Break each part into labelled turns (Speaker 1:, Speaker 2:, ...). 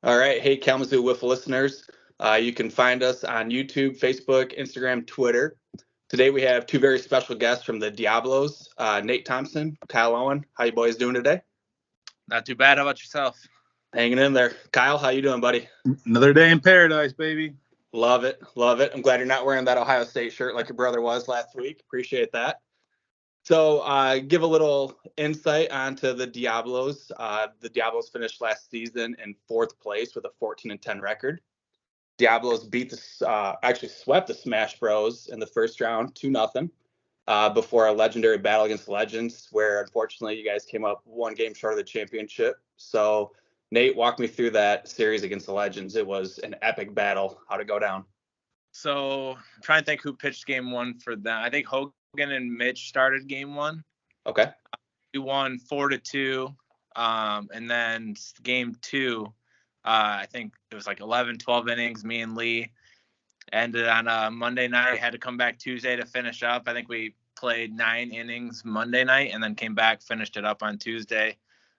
Speaker 1: All right. Hey, Kalamazoo Wiffle listeners. You can find us on YouTube, Facebook, Instagram, Twitter. Today we have two very special guests from the Diablos, Nate Thompson, Kyle Owen. How you boys doing today?
Speaker 2: Not too bad. How about yourself?
Speaker 1: Hanging in there. Kyle, how you doing, buddy?
Speaker 3: Another day in paradise, baby.
Speaker 1: Love it. Love it. I'm glad you're not wearing that Ohio State shirt like your brother was last week. Appreciate that. So give a little insight onto the Diablos. The Diablos finished last season in fourth place with a 14-10 record. Diablos actually swept the Smash Bros in the first round 2-0 before a legendary battle against Legends, where unfortunately you guys came up one game short of the championship. So Nate, walk me through that series against the Legends. It was an epic battle. How'd it go down?
Speaker 2: So I'm trying to think who pitched game one for them. I think Hogan and Mitch started game one.
Speaker 1: Okay.
Speaker 2: We won 4-2. And then game two, I think it was like 11, 12 innings. Me and Lee ended on a Monday night. Had to come back Tuesday to finish up. I think we played 9 innings Monday night and then came back, finished it up on Tuesday.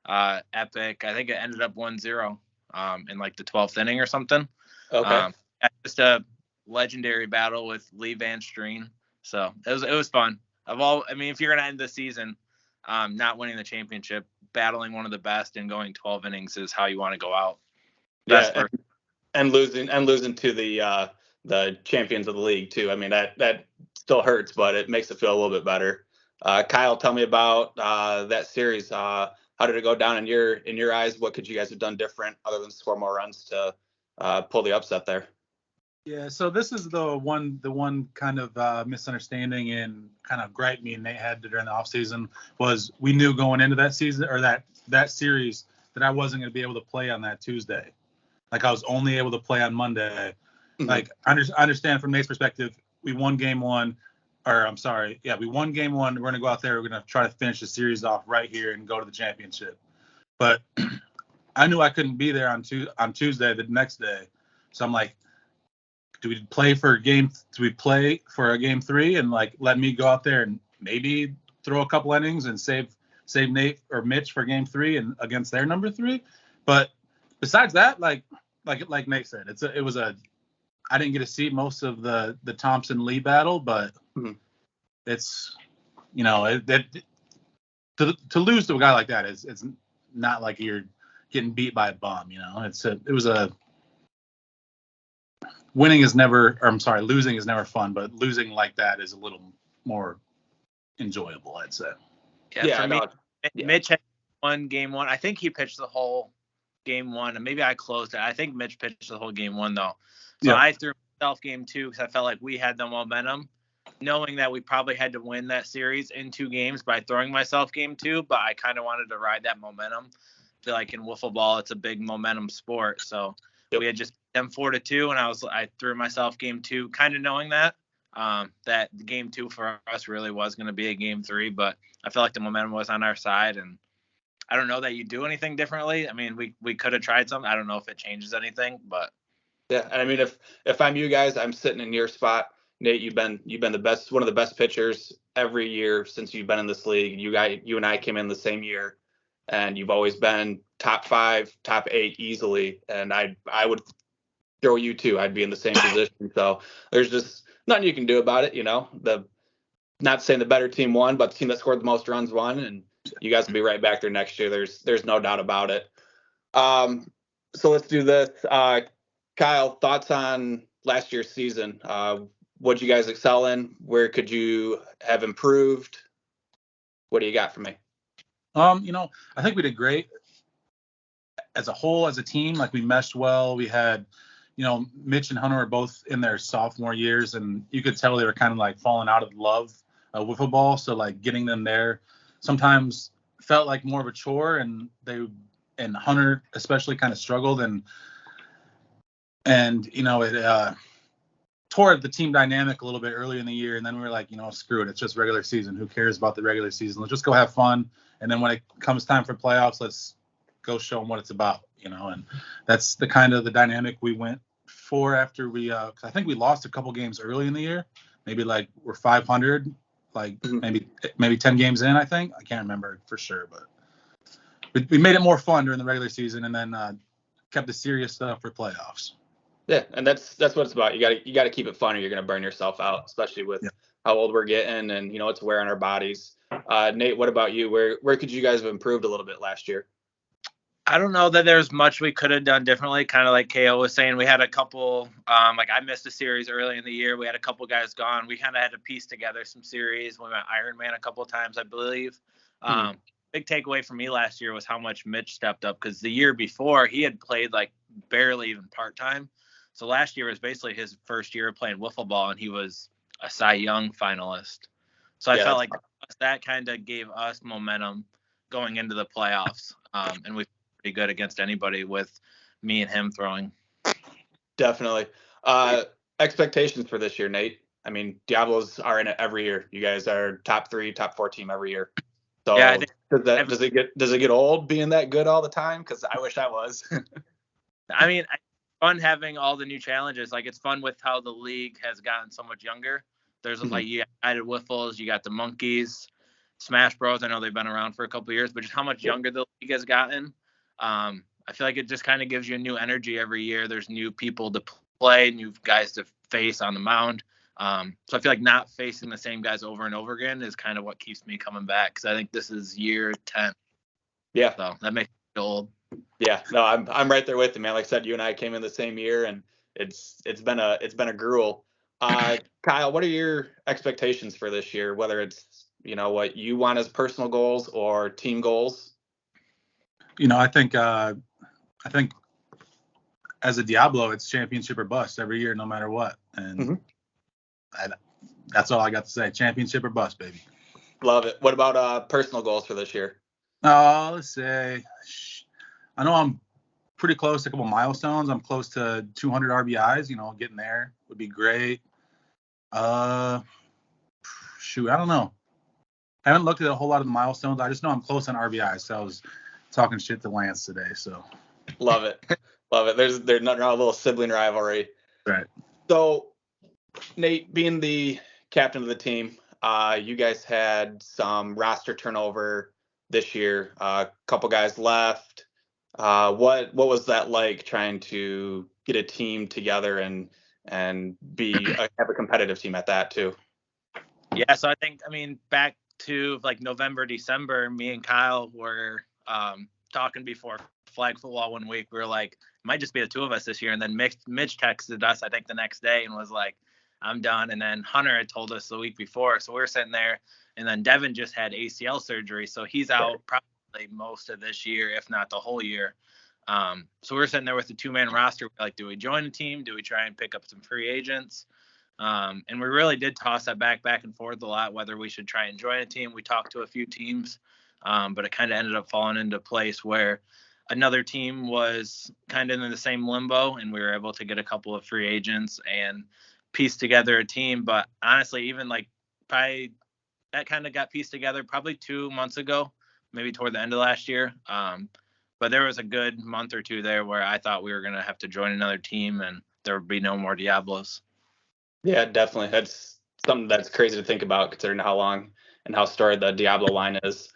Speaker 2: Epic. I think it ended up 1-0 in like the 12th inning or something.
Speaker 1: Okay.
Speaker 2: Just a legendary battle with Lee Van Streen. So it was fun. If you're gonna end the season not winning the championship, battling one of the best and going 12 innings is how you want to go out.
Speaker 1: And losing to the champions of the league too. I mean that still hurts, but it makes it feel a little bit better. Kyle, tell me about that series. How did it go down in your eyes? What could you guys have done different other than score more runs to pull the upset there?
Speaker 3: Yeah, so this is the one kind of misunderstanding and kind of gripe me and Nate had during the offseason was we knew going into that season or that series that I wasn't going to be able to play on that Tuesday. Like I was only able to play on Monday. Mm-hmm. Like I understand from Nate's perspective, we won game one. We won game one. We're going to go out there. We're going to try to finish the series off right here and go to the championship. But I knew I couldn't be there on Tuesday, the next day. So I'm like, do we play for a game 3 and like let me go out there and maybe throw a couple innings and save Nate or Mitch for game 3 and against their number 3? But besides that, like Nate said, I didn't get to see most of the Thompson Lee battle, but it's to lose to a guy like that it's not like you're getting beat by a bum, losing is never fun, but losing like that is a little more enjoyable, I'd say.
Speaker 2: Yeah, for me, Mitch had won game one. I think he pitched the whole game one, and maybe I closed it. I think Mitch pitched the whole game one, though. So I threw myself game 2 because I felt like we had the momentum, knowing that we probably had to win that series in 2 games by throwing myself game 2, but I kind of wanted to ride that momentum. I feel like in wiffle ball, it's a big momentum sport, so we had just them 4-2, and I threw myself game 2, kind of knowing that game 2 for us really was going to be a game 3, but I felt like the momentum was on our side, and I don't know that you do anything differently. I mean, we could have tried something. I don't know if it changes anything, but
Speaker 1: yeah. I mean, if I'm you guys, I'm sitting in your spot. Nate, you've been the best, one of the best pitchers every year since you've been in this league. You and I came in the same year, and you've always been top 5, top 8 easily. And I would throw you too. I'd be in the same position. So there's just nothing you can do about it. Not saying the better team won, but the team that scored the most runs won, and you guys will be right back there next year. There's no doubt about it. So let's do this. Kyle, thoughts on last year's season? What did you guys excel in? Where could you have improved? What do you got for me?
Speaker 3: I think we did great as a whole, as a team. Like we meshed well. We had, Mitch and Hunter were both in their sophomore years, and you could tell they were kind of like falling out of love with football. So like getting them there sometimes felt like more of a chore, and Hunter especially kind of struggled, and it tore the team dynamic a little bit early in the year. And then we were like, screw it. It's just regular season. Who cares about the regular season? Let's just go have fun. And then when it comes time for playoffs, let's go show them what it's about, and that's the kind of the dynamic we went for after we, cause I think we lost a couple games early in the year. Maybe like we're 500, like maybe 10 games in, I think. I can't remember for sure, but we made it more fun during the regular season. And then kept the serious stuff for playoffs.
Speaker 1: Yeah, and that's what it's about. You gotta keep it fun, or you're gonna burn yourself out, especially with how old we're getting, and it's wear on our bodies. Nate, what about you? Where could you guys have improved a little bit last year?
Speaker 2: I don't know that there's much we could have done differently. Kind of like KO was saying, we had a couple, like I missed a series early in the year. We had a couple guys gone. We kind of had to piece together some series. We went Iron Man a couple of times, I believe. Big takeaway for me last year was how much Mitch stepped up, because the year before he had played like barely even part-time. So last year was basically his first year playing wiffle ball, and he was a Cy Young finalist. So I felt like that kind of gave us momentum going into the playoffs. And we pretty good against anybody with me and him throwing.
Speaker 1: Definitely. Expectations for this year, Nate. I mean, Diablos are in it every year. You guys are top 3, top 4 team every year. So yeah, I think does it get old being that good all the time? Because I wish I was.
Speaker 2: I mean, it's fun having all the new challenges. Like, it's fun with how the league has gotten so much younger. There's like, you got Guided Wiffles, you got the Monkeys, Smash Bros. I know they've been around for a couple of years, but just how much younger the league has gotten. I feel like it just kind of gives you a new energy every year. There's new people to play, new guys to face on the mound. So I feel like not facing the same guys over and over again is kind of what keeps me coming back, because I think this is year 10.
Speaker 1: Yeah.
Speaker 2: So that makes me old.
Speaker 1: Yeah. No, I'm right there with you, man. Like I said, you and I came in the same year, and it's been a gruel. Kyle, what are your expectations for this year? Whether it's what you want as personal goals or team goals?
Speaker 3: I think as a Diablo, it's championship or bust every year, no matter what. And that's all I got to say. Championship or bust, baby.
Speaker 1: Love it. What about personal goals for this year?
Speaker 3: Let's say, I know I'm pretty close to a couple milestones. I'm close to 200 RBIs. Getting there would be great. I don't know. I haven't looked at a whole lot of the milestones. I just know I'm close on RBIs. So I was talking shit to Lance today. So
Speaker 1: love it. There's not a little sibling rivalry.
Speaker 3: Right.
Speaker 1: So Nate, being the captain of the team, you guys had some roster turnover this year. A couple guys left. What was that like, trying to get a team together and have a competitive team at that too?
Speaker 2: Yeah, so back to like November, December, me and Kyle were talking before flag football one week. We were like, it might just be the two of us this year. And then Mitch texted us, I think, the next day and was like, I'm done. And then Hunter had told us the week before. So we were sitting there, and then Devin just had ACL surgery. So he's out probably most of this year, if not the whole year. So we were sitting there with the 2-man roster. We're like, do we join a team? Do we try and pick up some free agents? And we really did toss that back and forth a lot, whether we should try and join a team. We talked to a few teams, but it kind of ended up falling into place where another team was kind of in the same limbo, and we were able to get a couple of free agents and piece together a team. But honestly, even like probably that kind of got pieced together probably 2 months ago, maybe toward the end of last year. But there was a good month or two there where I thought we were going to have to join another team and there would be no more Diablos.
Speaker 1: Yeah, definitely. That's something that's crazy to think about, considering how long and how storied the Diablo line is.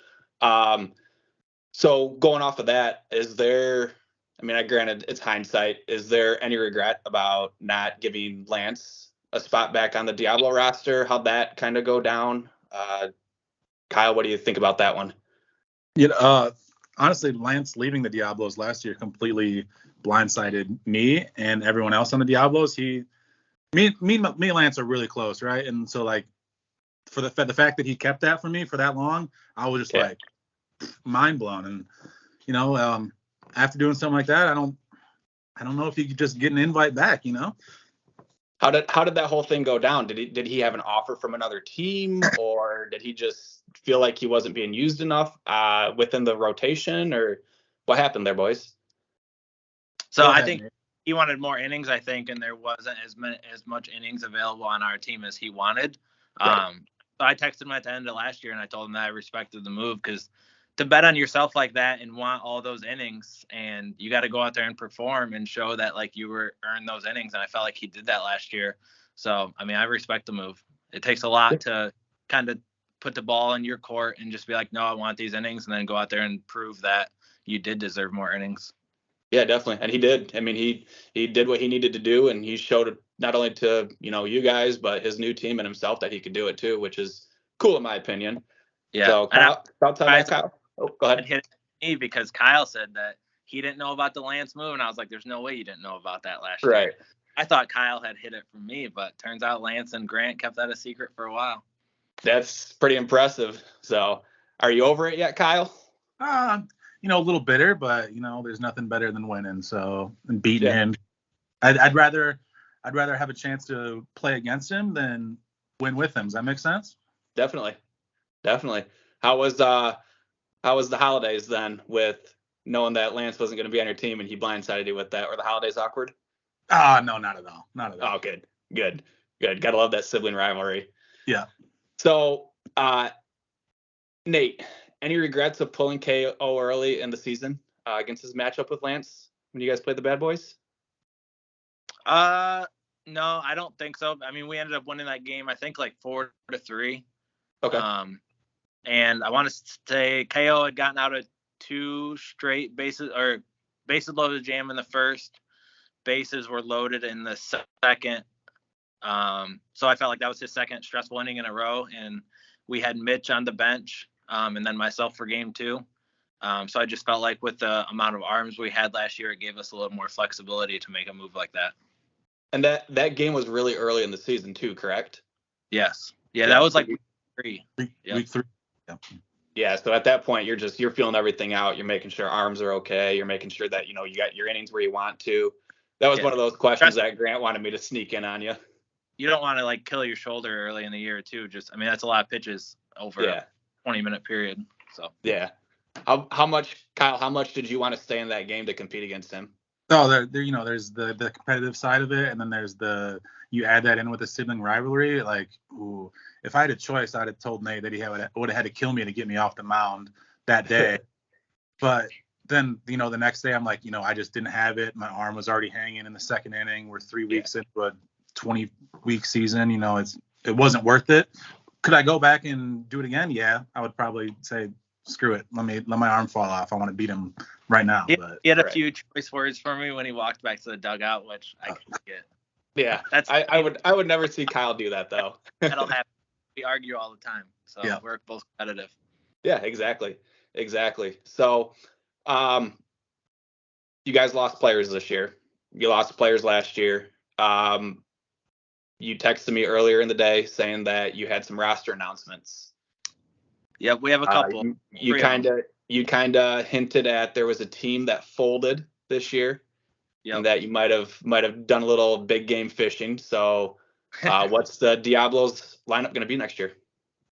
Speaker 1: So going off of that, is there, granted it's hindsight, is there any regret about not giving Lance a spot back on the Diablo roster? How'd that kind of go down? Kyle, what do you think about that one?
Speaker 3: Honestly, Lance leaving the Diablos last year completely blindsided me and everyone else on the Diablos. Me and Lance are really close, right? And so, like, for the fact that he kept that from me for that long, I was just like mind blown. And after doing something like that, I don't know if he could just get an invite back.
Speaker 1: How did that whole thing go down? Did he have an offer from another team, or did he just feel like he wasn't being used enough within the rotation, or what happened there, boys?
Speaker 2: So I think he wanted more innings, I think, and there wasn't as much innings available on our team as he wanted. Right. So I texted him at the end of last year, and I told him that I respected the move, because to bet on yourself like that and want all those innings, and you got to go out there and perform and show that like you earned those innings. And I felt like he did that last year. So, I respect the move. It takes a lot to kind of put the ball in your court and just be like, no, I want these innings, and then go out there and prove that you did deserve more innings.
Speaker 1: Yeah, definitely. And he did. I mean, he did what he needed to do, and he showed it not only to, you guys, but his new team and himself that he could do it too, which is cool in my opinion.
Speaker 2: Yeah.
Speaker 1: So Kyle, thoughts on that, Kyle? Oh, go ahead.
Speaker 2: Hit me because Kyle said that he didn't know about the Lance move, and I was like, there's no way you didn't know about that last year.
Speaker 1: Right.
Speaker 2: I thought Kyle had hit it from me, but turns out Lance and Grant kept that a secret for a while.
Speaker 1: That's pretty impressive. So are you over it yet, Kyle?
Speaker 3: A little bitter, but there's nothing better than winning. So and beating him, I'd rather have a chance to play against him than win with him. Does that make sense?
Speaker 1: Definitely. How was the holidays then, with knowing that Lance wasn't going to be on your team and he blindsided you with that? Were the holidays awkward?
Speaker 3: No, not at all.
Speaker 1: Oh, good. Gotta love that sibling rivalry.
Speaker 3: Yeah.
Speaker 1: So, Nate, any regrets of pulling KO early in the season against his matchup with Lance when you guys played the Bad Boys?
Speaker 2: No, I don't think so. I mean, we ended up winning that game, I think, like 4-3.
Speaker 1: Okay.
Speaker 2: And I want to say KO had gotten out of 2 straight bases loaded jam in the first. Bases were loaded in the second. So I felt like that was his second stressful inning in a row, and we had Mitch on the bench, and then myself for game 2. So I just felt like with the amount of arms we had last year, it gave us a little more flexibility to make a move like that.
Speaker 1: And that game was really early in the season too, correct?
Speaker 2: Yes. Yeah, that was like week 3.
Speaker 3: Week 3. Yeah.
Speaker 1: Yeah, so at that point you're feeling everything out. You're making sure arms are okay. You're making sure that you got your innings where you want to. That was one of those questions that Grant wanted me to sneak in on you.
Speaker 2: You don't want to like kill your shoulder early in the year too. That's a lot of pitches over a 20-minute period. So
Speaker 1: yeah. How much, Kyle? How much did you want to stay in that game to compete against him?
Speaker 3: Oh, there's the competitive side of it, and then there's you add that in with the sibling rivalry. Like, if I had a choice, I'd have told Nate that he would have had to kill me to get me off the mound that day. But then, the next day I'm like, I just didn't have it. My arm was already hanging in the second inning. We're 3 weeks into a 20-week season. It wasn't worth it. Could I go back and do it again? Yeah, I would probably say, screw it. Let my arm fall off. I want to beat him right now.
Speaker 2: He had a few choice words for me when he walked back to the dugout, which I couldn't get.
Speaker 1: Yeah, I would never see Kyle do that though.
Speaker 2: That'll happen. We argue all the time, so we're both competitive.
Speaker 1: Yeah, exactly. So, you guys lost players this year. You lost players last year. You texted me earlier in the day saying that you had some roster announcements.
Speaker 2: Yeah, we have a couple.
Speaker 1: You kind of hinted at there was a team that folded this year, and that you might have done a little big game fishing. So, what's the Diablos lineup going to be next year?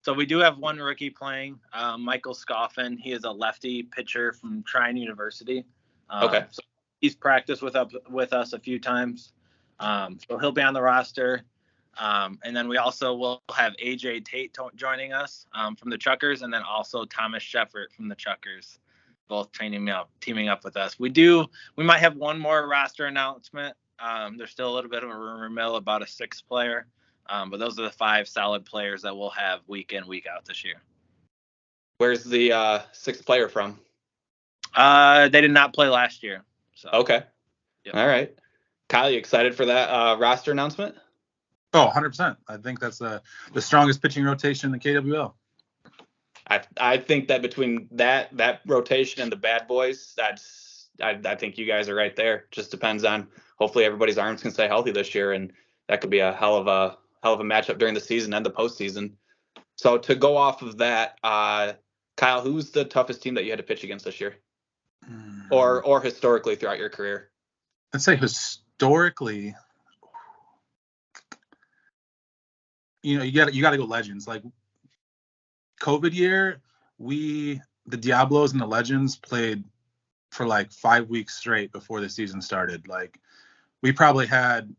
Speaker 2: So we do have one rookie playing, Michael Scoffin. He is a lefty pitcher from Trine University.
Speaker 1: Okay.
Speaker 2: So he's practiced with us a few times. So he'll be on the roster. And then we also will have AJ Tate joining us from the Chuckers, and then also Thomas Sheffert from the Chuckers, both teaming up with us. We might have one more roster announcement. There's still a little bit of a rumor mill about a 6th player, but those are the 5 solid players that we'll have week in, week out this year.
Speaker 1: Where's the 6th player from?
Speaker 2: They did not play last year. So.
Speaker 1: Okay.
Speaker 2: Yep.
Speaker 1: All right. Kyle, you excited for that roster announcement?
Speaker 3: Oh, 100%. I think that's the strongest pitching rotation in the KWL.
Speaker 1: I think that between that rotation and the Bad Boys, I think you guys are right there. Just depends on, hopefully everybody's arms can stay healthy this year, and that could be a hell of a matchup during the season and the postseason. So to go off of that, Kyle, who's the toughest team that you had to pitch against this year, or historically throughout your career?
Speaker 3: I'd say historically. You got to go legends. Like COVID year, the Diablos and the Legends played for like 5 weeks straight before the season started. Like we probably had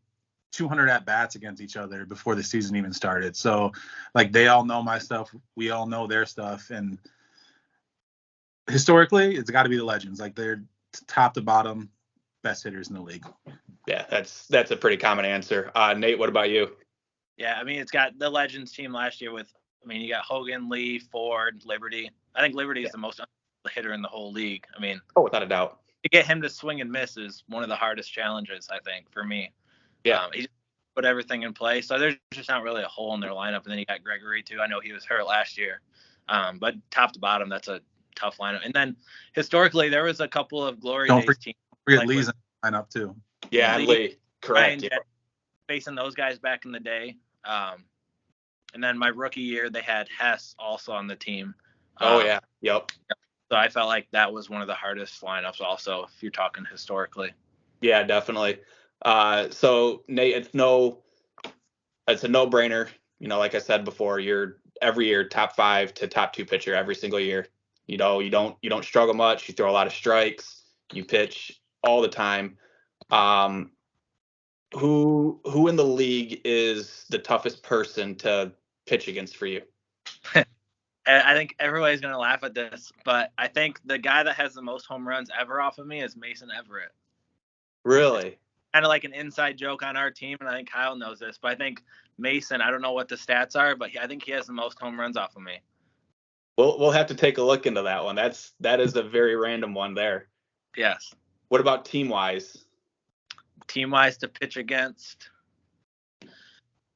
Speaker 3: 200 at bats against each other before the season even started. So like they all know my stuff, we all know their stuff, and historically, it's got to be the Legends. Like they're top to bottom best hitters in the league.
Speaker 1: Yeah, that's a pretty common answer. Nate, what about you?
Speaker 2: Yeah, I mean, it's got the Legends team last year you got Hogan, Lee, Ford, Liberty. I think Liberty is the most hitter in the whole league. I mean,
Speaker 1: without a doubt.
Speaker 2: to get him to swing and miss is one of the hardest challenges, I think, for me.
Speaker 1: Yeah.
Speaker 2: He just put everything in place. So there's just not really a hole in their lineup. And then you got Gregory, too. I know he was hurt last year. But top to bottom, that's a tough lineup. And then historically, there was a couple of Glory Days teams.
Speaker 3: Don't forget Lee's in the lineup, too.
Speaker 1: Yeah, Lee. Correct.
Speaker 2: Yeah. Facing those guys back in the day. And then my rookie year, they had Hess also on the team.
Speaker 1: Yeah. Yep.
Speaker 2: So I felt like that was one of the hardest lineups also, if you're talking historically.
Speaker 1: Yeah, definitely. So Nate, it's a no-brainer. You know, like I said before, you're every year top 5 to top 2 pitcher every single year. You know, you don't struggle much. You throw a lot of strikes. You pitch all the time. Who in the league is the toughest person to pitch against for you?
Speaker 2: I think everybody's going to laugh at this, but I think the guy that has the most home runs ever off of me is Mason Everett.
Speaker 1: Really?
Speaker 2: Kind of like an inside joke on our team, and I think Kyle knows this, but I think Mason, I don't know what the stats are, but I think he has the most home runs off of me.
Speaker 1: We'll have to take a look into that one. That is a very random one there.
Speaker 2: Yes.
Speaker 1: What about team-wise?
Speaker 2: Team-wise to pitch against?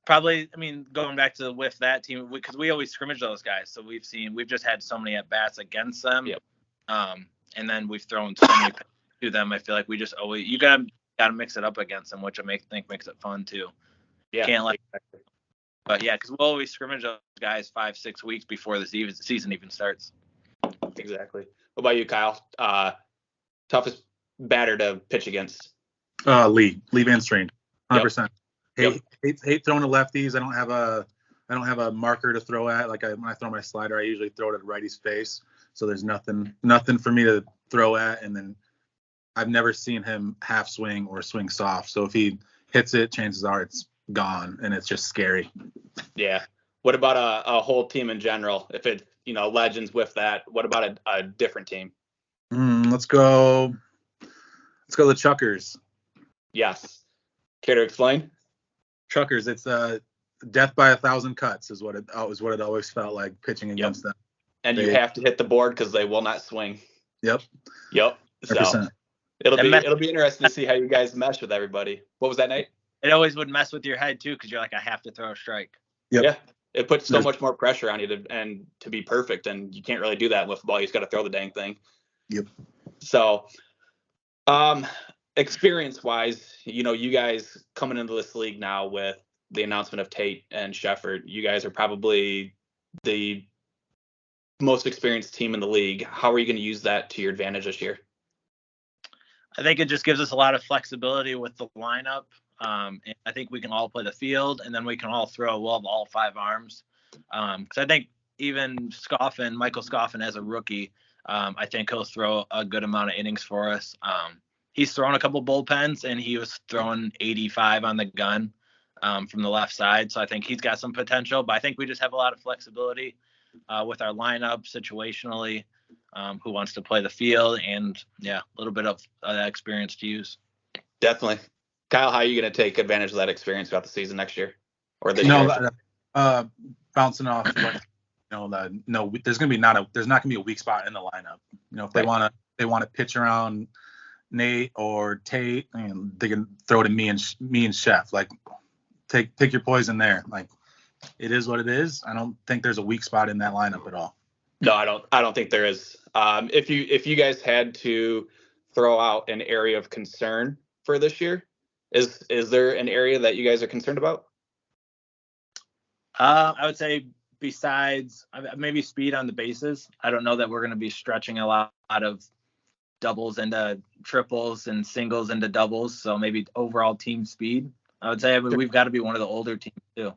Speaker 2: Probably, I mean, going back to with that team, because we always scrimmage those guys, so we've just had so many at bats against them.
Speaker 1: Yep.
Speaker 2: And then we've thrown so many to them. I feel like we just always you gotta mix it up against them, which I think makes it fun too.
Speaker 1: Yeah.
Speaker 2: Can't but yeah, because we'll always scrimmage those guys 5-6 weeks before the season even starts.
Speaker 1: Exactly. What about you, Kyle? Toughest batter to pitch against?
Speaker 3: Lee Van Strain, 100%.
Speaker 1: Yep.
Speaker 3: Hate throwing to lefties. I don't have a marker to throw at. Like when I throw my slider, I usually throw it at righty's face. So there's nothing for me to throw at. And then I've never seen him half swing or swing soft. So if he hits it, chances are it's gone, and it's just scary.
Speaker 1: Yeah. What about a whole team in general? If it, legends with that, what about a different team?
Speaker 3: Let's go the Chuckers.
Speaker 1: Yes. Care to explain?
Speaker 3: Chuckers, it's death by 1,000 cuts is what it always felt like pitching against them.
Speaker 1: And you have to hit the board because they will not swing.
Speaker 3: Yep.
Speaker 1: So
Speaker 3: 100%.
Speaker 1: it'll be interesting to see how you guys mesh with everybody. What was that, Nate?
Speaker 2: It always would mess with your head too, because you're like, I have to throw a strike.
Speaker 3: Yep.
Speaker 1: Yeah. It puts so much more pressure on you to be perfect, and you can't really do that with the ball. You just got to throw the dang thing.
Speaker 3: Yep.
Speaker 1: So, experience-wise, you guys coming into this league now with the announcement of Tate and Shefford, you guys are probably the most experienced team in the league. How are you going to use that to your advantage this year?
Speaker 2: I think it just gives us a lot of flexibility with the lineup. And I think we can all play the field, and then we can all throw all 5 arms. Because I think even Michael Scoffin as a rookie, I think he'll throw a good amount of innings for us. He's thrown a couple bullpens, and he was throwing 85 on the gun from the left side. So I think he's got some potential. But I think we just have a lot of flexibility with our lineup situationally, who wants to play the field, and, a little bit of that experience to use.
Speaker 1: Definitely. Kyle, how are you going to take advantage of that experience throughout the season next year or this year?
Speaker 3: Bouncing off, there's not going to be a weak spot in the lineup. If they want to pitch around Nate or Tate, they can throw it to me and Chef. Like, pick your poison there. Like, it is what it is. I don't think there's a weak spot in that lineup at all.
Speaker 1: No, I don't think there is. If you guys had to throw out an area of concern for this year, is there an area that you guys are concerned about?
Speaker 2: I would say besides maybe speed on the bases. I don't know that we're going to be stretching a lot of doubles into triples and singles into doubles. So maybe overall team speed. I would say we've got to be one of the older teams too.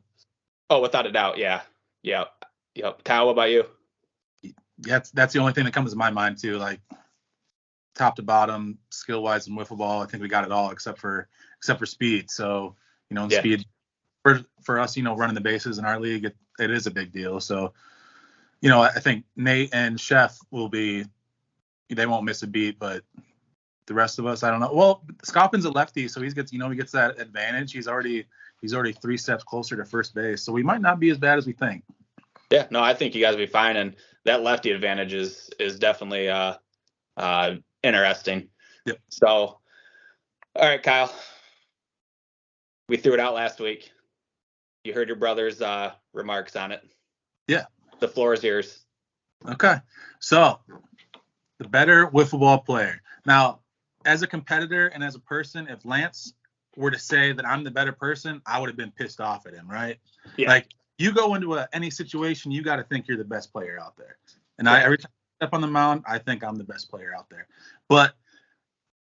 Speaker 1: Oh, without a doubt. Yeah. Kyle, what about you?
Speaker 3: Yeah, that's the only thing that comes to my mind too. Like, top to bottom, skill wise and wiffle ball, I think we got it all except for speed. So, speed for us, running the bases in our league, it is a big deal. So, I think Nate and Chef they won't miss a beat, but the rest of us, I don't know. Well, Scoppin's a lefty, so he gets that advantage. He's already 3 steps closer to first base, so we might not be as bad as we think.
Speaker 1: Yeah, no, I think you guys will be fine, and that lefty advantage is definitely interesting.
Speaker 3: Yep.
Speaker 1: So, all right, Kyle. We threw it out last week. You heard your brother's remarks on it.
Speaker 3: Yeah.
Speaker 1: The floor is yours.
Speaker 3: Okay. So, the better wiffle ball player. Now, as a competitor and as a person, if Lance were to say that I'm the better person, I would have been pissed off at him, right?
Speaker 1: Yeah.
Speaker 3: Like, you go into any situation, you got to think you're the best player out there. And
Speaker 1: Yeah.
Speaker 3: every time I step on the mound, I think I'm the best player out there. But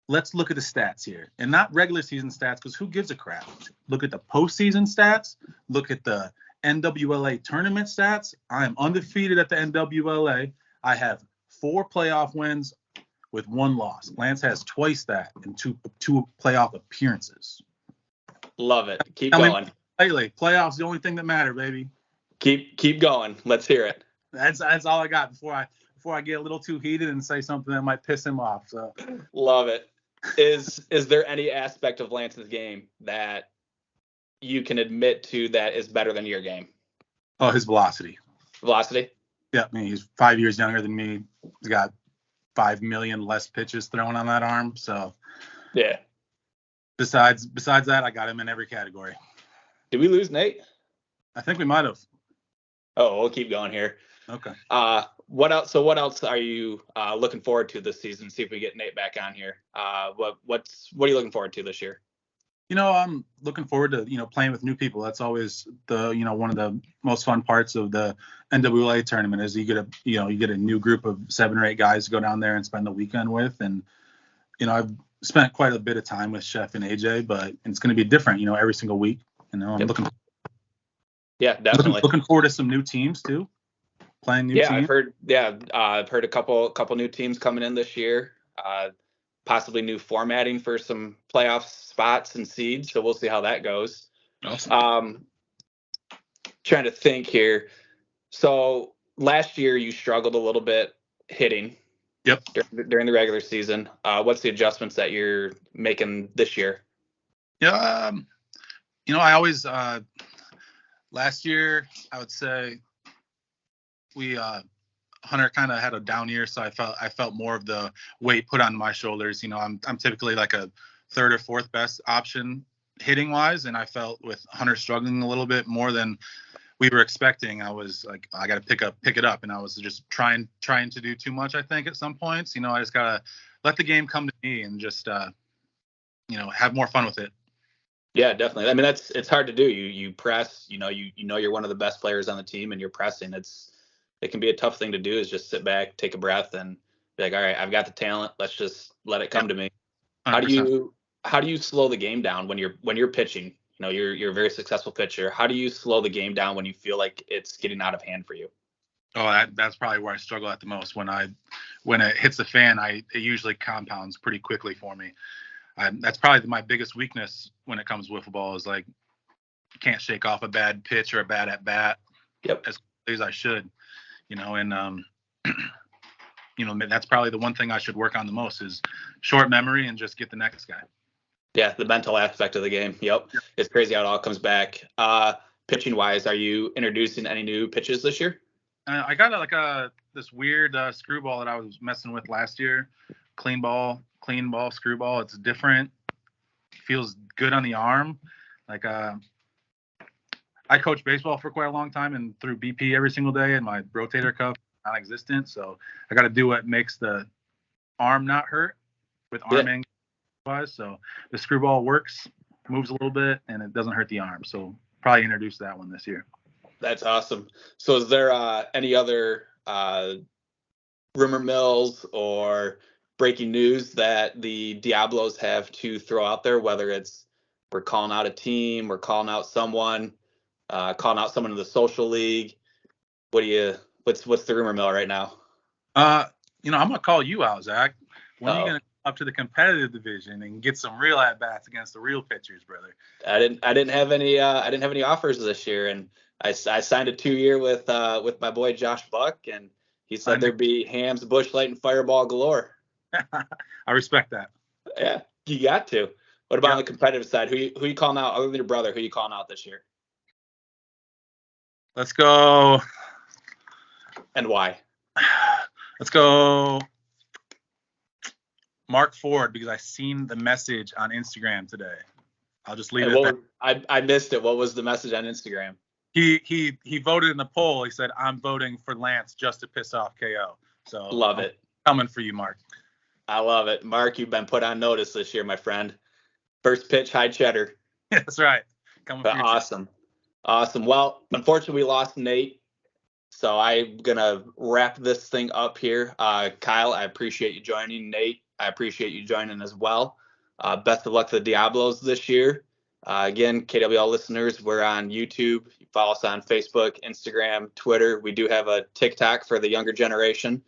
Speaker 3: let's look at the stats here, and not regular season stats, because who gives a crap? Look at the postseason stats. Look at the NWLA tournament stats. I am undefeated at the NWLA. I have 4 playoff wins with 1 loss. Lance has twice that in two playoff appearances.
Speaker 1: Love it. Keep going.
Speaker 3: Lately, playoffs the only thing that matter, baby.
Speaker 1: Keep going. Let's hear it.
Speaker 3: That's all I got before I get a little too heated and say something that might piss him off. So
Speaker 1: love it. Is there any aspect of Lance's game that you can admit to that is better than your game?
Speaker 3: Oh, his velocity.
Speaker 1: Velocity?
Speaker 3: Yeah, I mean, he's 5 years younger than me. He's got 5 million less pitches thrown on that arm. So
Speaker 1: yeah.
Speaker 3: Besides that, I got him in every category.
Speaker 1: Did we lose Nate?
Speaker 3: I think we might have.
Speaker 1: Oh, we'll keep going here.
Speaker 3: Okay.
Speaker 1: What else? So what else are you looking forward to this season? See if we get Nate back on here. What are you looking forward to this year?
Speaker 3: I'm looking forward to playing with new people. That's always the one of the most fun parts of the NWA tournament is you get a new group of 7 or 8 guys to go down there and spend the weekend with. And I've spent quite a bit of time with Chef and AJ, but it's going to be different every single week. I'm looking.
Speaker 1: Yeah, definitely.
Speaker 3: Looking forward to some new teams too. Playing new teams.
Speaker 1: I've heard a couple new teams coming in this year. Possibly new formatting for some playoff spots and seeds. So we'll see how that goes.
Speaker 3: Awesome.
Speaker 1: Trying to think here. So last year you struggled a little bit hitting.
Speaker 3: Yep.
Speaker 1: During the regular season. What's the adjustments that you're making this year?
Speaker 3: Yeah. I always last year I would say we Hunter kind of had a down year, so I felt more of the weight put on my shoulders. I'm typically like a 3rd or 4th best option hitting wise, and I felt with Hunter struggling a little bit more than we were expecting. I was like, I got to pick it up, and I was just trying to do too much. I think at some points, I just gotta let the game come to me and just have more fun with it.
Speaker 1: Yeah, definitely. I mean, it's hard to do. You press. You're one of the best players on the team, and you're pressing. It can be a tough thing to do. Is just sit back, take a breath, and be like, all right, I've got the talent. Let's just let it come to me. 100%. How do you slow the game down when you're pitching? You're a very successful pitcher. How do you slow the game down when you feel like it's getting out of hand for you?
Speaker 3: Oh, that's probably where I struggle at the most. When it hits the fan, it usually compounds pretty quickly for me. That's probably my biggest weakness when it comes to wiffle ball is like can't shake off a bad pitch or a bad at bat.
Speaker 1: Yep.
Speaker 3: As quickly as I should. And that's probably the one thing I should work on the most is short memory and just get the next guy.
Speaker 1: Yeah, the mental aspect of the game. Yep. It's crazy how it all comes back. Pitching wise, are you introducing any new pitches this year?
Speaker 3: I got this weird screwball that I was messing with last year. Clean ball, screwball. It's different. Feels good on the arm. Like I coached baseball for quite a long time and threw BP every single day, and my rotator cuff non-existent. So I got to do what makes the arm not hurt with arming. So the screwball works, moves a little bit, and it doesn't hurt the arm. So probably introduce that one this year.
Speaker 1: That's awesome. So is there any other rumor mills or breaking news that the Diablos have to throw out there, whether it's we're calling out a team, we're calling out someone, calling out someone in the social league? What's the rumor mill right now?
Speaker 3: I'm gonna call you out, Zach. When are you gonna up to the competitive division and get some real at bats against the real pitchers, brother?
Speaker 1: I didn't have any offers this year, and I signed a 2-year with my boy Josh Buck, and he said there'd be hams, bush light, and fireball galore.
Speaker 3: I respect that.
Speaker 1: Yeah, you got to. What about on the competitive side? Who you calling out other than your brother? Who you calling out this year?
Speaker 3: Let's go.
Speaker 1: And why?
Speaker 3: Let's go. Mark Ford because I seen the message on Instagram today. I'll just leave it at
Speaker 1: that. I missed it. What was the message on Instagram?
Speaker 3: He voted in the poll. He said, "I'm voting for Lance just to piss off KO." So
Speaker 1: love it.
Speaker 3: Coming for you, Mark.
Speaker 1: I love it. Mark, you've been put on notice this year, my friend. First pitch, high cheddar.
Speaker 3: That's right. Coming for you.
Speaker 1: Awesome. Awesome. Well, unfortunately, we lost Nate. So I'm going to wrap this thing up here. Kyle, I appreciate you joining. Nate, I appreciate you joining as well. Best of luck to the Diablos this year. Again, KWL listeners, we're on YouTube. You follow us on Facebook, Instagram, Twitter. We do have a TikTok for the younger generation.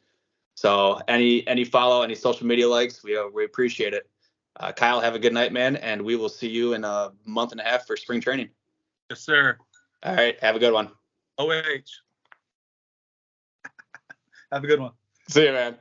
Speaker 1: So any follow, any social media likes, we appreciate it. Kyle, have a good night, man, and we will see you in a month and a half for spring training.
Speaker 3: Yes, sir.
Speaker 1: All right, have a good one.
Speaker 3: OH. Have a good one.
Speaker 1: See you, man.